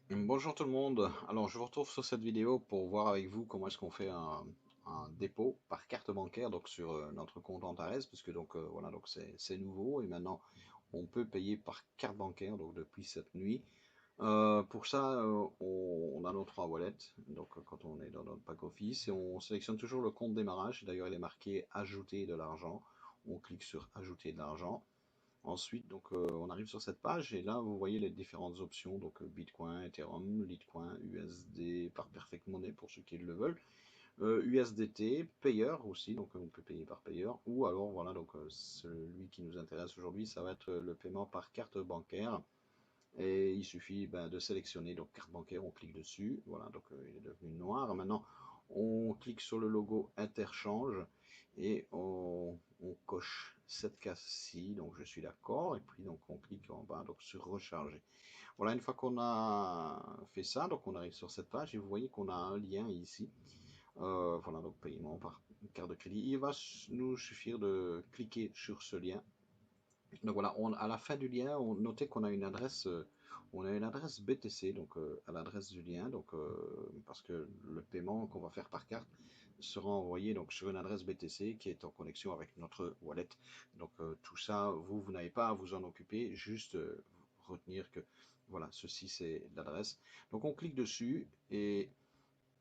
Bonjour tout le monde. Alors je vous retrouve sur cette vidéo pour voir avec vous comment est-ce qu'on fait un dépôt par carte bancaire donc sur notre compte Antares, puisque donc voilà, donc c'est nouveau et maintenant on peut payer par carte bancaire donc depuis cette nuit. Pour ça, on a nos trois wallets, donc quand on est dans notre pack office, et on sélectionne toujours le compte démarrage. D'ailleurs il est marqué ajouter de l'argent. On clique sur ajouter de l'argent. Ensuite, donc, on arrive sur cette page et là, vous voyez les différentes options, donc Bitcoin, Ethereum, Litecoin, USD par Perfect Money pour ceux qui le veulent, USDT, Payer aussi, donc on peut payer par Payer, ou alors voilà, donc celui qui nous intéresse aujourd'hui, ça va être le paiement par carte bancaire. Et il suffit de sélectionner donc carte bancaire, on clique dessus, voilà, donc il est devenu noir. Maintenant, on clique sur le logo interchange et on coche cette case-ci, donc je suis d'accord, et puis donc on clique en bas donc sur recharger. Voilà, une fois qu'on a fait ça, donc on arrive sur cette page et vous voyez qu'on a un lien ici. Voilà, donc paiement par carte de crédit. Il va nous suffire de cliquer sur ce lien donc voilà, à la fin du lien, on notait qu'on a on a une adresse BTC, donc à l'adresse du lien, donc parce que le paiement qu'on va faire par carte sera envoyé donc sur une adresse BTC qui est en connexion avec notre wallet. Donc tout ça, vous n'avez pas à vous en occuper, juste retenir que voilà, ceci c'est l'adresse. Donc on clique dessus et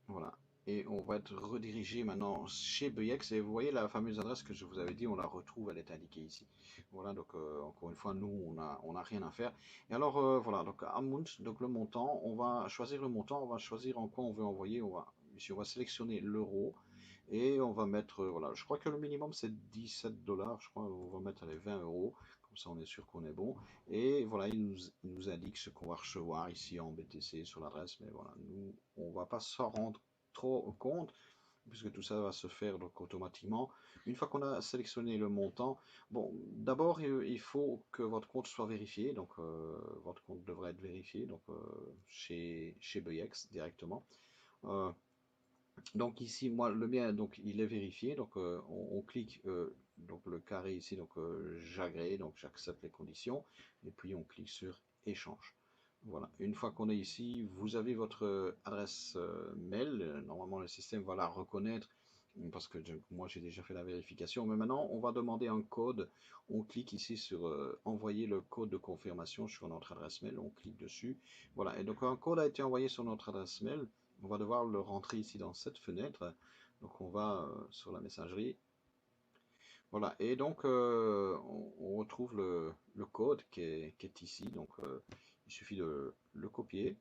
voilà. Et on va être redirigé maintenant chez Beyex. Et vous voyez la fameuse adresse que je vous avais dit, on la retrouve, elle est indiquée ici. Voilà, donc encore une fois, nous, on a rien à faire. Et alors, voilà, donc Amount, donc le montant, on va choisir le montant, on va choisir en quoi on veut envoyer. Ici, on va sélectionner l'euro et on va mettre, voilà, je crois que le minimum c'est 17 dollars, je crois, on va mettre les 20 euros. Comme ça, on est sûr qu'on est bon. Et voilà, il nous indique ce qu'on va recevoir ici en BTC sur l'adresse. Mais voilà, nous, on va pas s'en rendre trop compte, puisque tout ça va se faire donc automatiquement. Une fois qu'on a sélectionné le montant, bon, d'abord il faut que votre compte soit vérifié, donc votre compte devrait être vérifié donc chez Beyex directement. Euh, donc ici, moi, le mien, donc il est vérifié, donc on clique donc le carré ici, donc j'agrée, donc j'accepte les conditions, et puis on clique sur échange. Voilà, une fois qu'on est ici, vous avez votre adresse mail. Normalement, le système va la reconnaître parce que moi j'ai déjà fait la vérification. Mais maintenant, on va demander un code. On clique ici sur envoyer le code de confirmation sur notre adresse mail. On clique dessus. Voilà, et donc un code a été envoyé sur notre adresse mail. On va devoir le rentrer ici dans cette fenêtre. Donc on va sur la messagerie. Voilà, et donc on retrouve le code qui est ici. Donc il suffit de le copier.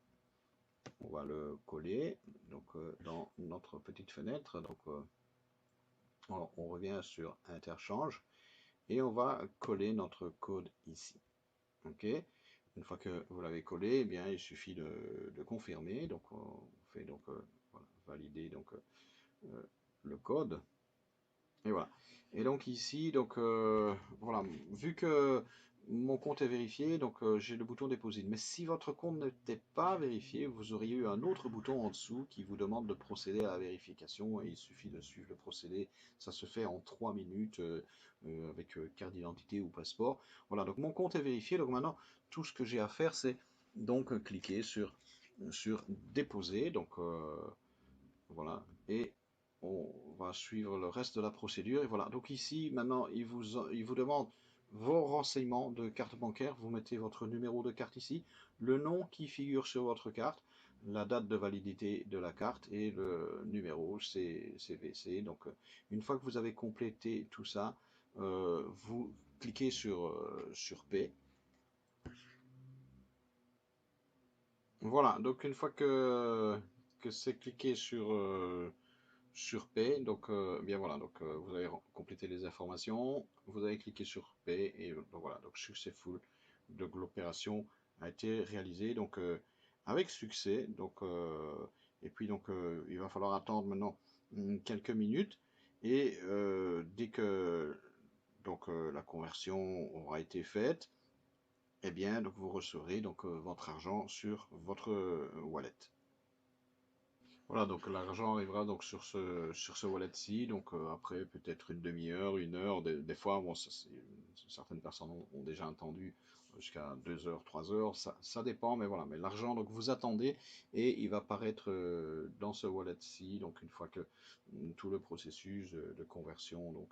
On va le coller donc dans notre petite fenêtre. Donc on revient sur interchange et on va coller notre code ici. Ok. Une fois que vous l'avez collé, eh bien il suffit de confirmer. Donc on fait donc voilà, valider donc le code. Et voilà. Et donc ici, donc voilà, vu que mon compte est vérifié, donc j'ai le bouton déposit. Mais si votre compte n'était pas vérifié, vous auriez eu un autre bouton en dessous qui vous demande de procéder à la vérification. Et il suffit de suivre le procédé. Ça se fait en 3 minutes avec carte d'identité ou passeport. Voilà, donc mon compte est vérifié. Donc maintenant, tout ce que j'ai à faire, c'est donc cliquer sur déposer. Donc voilà. Et on va suivre le reste de la procédure. Et voilà. Donc ici, maintenant, il vous demande vos renseignements de carte bancaire. Vous mettez votre numéro de carte ici, le nom qui figure sur votre carte, la date de validité de la carte et le numéro CVC. Donc, une fois que vous avez complété tout ça, vous cliquez sur P. Voilà. Donc, une fois que c'est cliqué sur P. Donc, bien voilà, donc vous avez complété les informations, vous avez cliqué sur P et donc voilà, donc successful. Donc l'opération a été réalisée donc avec succès. Donc et puis donc il va falloir attendre maintenant quelques minutes et dès que donc la conversion aura été faite, eh bien donc vous recevrez donc votre argent sur votre wallet. Voilà, donc l'argent arrivera donc sur ce wallet-ci, donc après peut-être une demi-heure, une heure, des fois, bon, certaines personnes ont déjà attendu jusqu'à 2 heures, 3 heures, ça dépend, mais voilà. Mais l'argent, donc vous attendez et il va apparaître dans ce wallet-ci, donc une fois que tout le processus de conversion, donc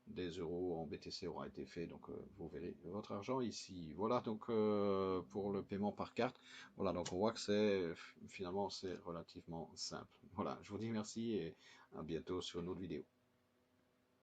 des euros en BTC aura été fait, donc vous verrez votre argent ici. Voilà donc pour le paiement par carte. Voilà, donc on voit que finalement c'est relativement simple. Voilà, je vous dis merci et à bientôt sur une autre vidéo.